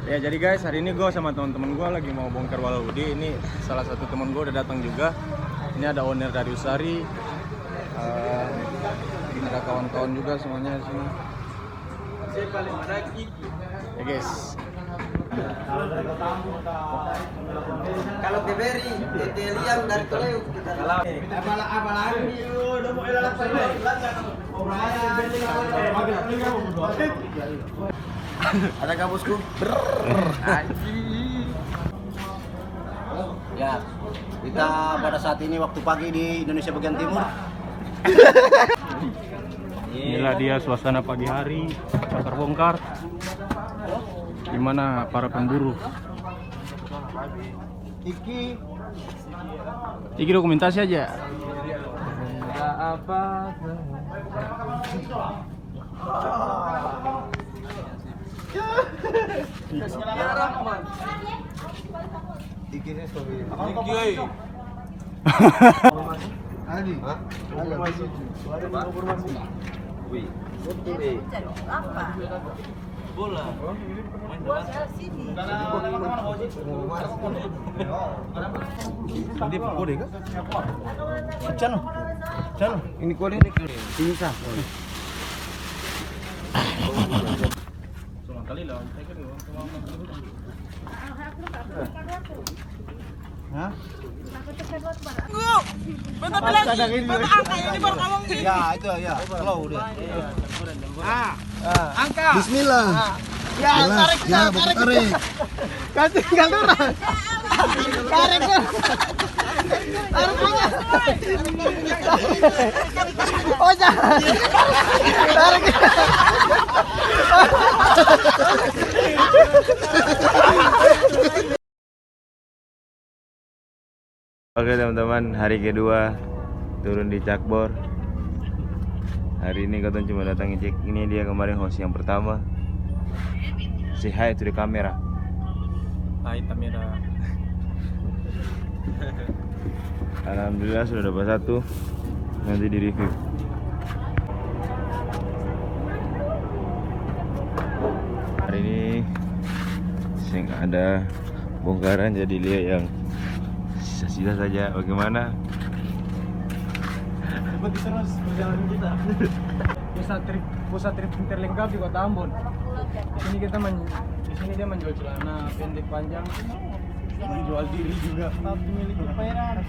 Ya jadi guys, hari ini gue sama teman-teman gue lagi mau bongkar Wallahuti. Ini salah satu teman gue udah datang juga. Ini ada owner dari Usari, ada kawan-kawan juga semuanya di sini. Ya guys. Kalau Keberi, Liang dari Toledo kita. Ada kabusku. Ya, kita pada saat ini waktu pagi di Indonesia bagian timur. Inilah dia suasana pagi hari bongkar-bongkar. Gimana para pemburu? Iki dokumentasi aja. Apa? Bola. Sini. Ini kode kah? Cano. Ini kode Ini sah. Kali lah. Hah? Ya, itu ya. Slow udah. Angka. Bismillah. Ya, tarik. Ya, tarik. Kasih tinggal turun. Tarik. Tarik punya. Oh, jangan. Tarik. Oke teman-teman, hari kedua turun di Cakbor. Hari ini katanya cuma datang ngecek. Ini dia kemarin host yang pertama. Say hi to the camera. Hai Tamira. Alhamdulillah sudah dapat satu. Nanti di review. Hari ini sing ada bongkaran, jadi lihat yang sisa-sisa saja. Bagaimana? Seperti terus perjalanan kita. Pusat trip terlengkap di Kota Ambon. Di sini dia menjual celana pendek panjang, menjual diri juga. Memiliki perak.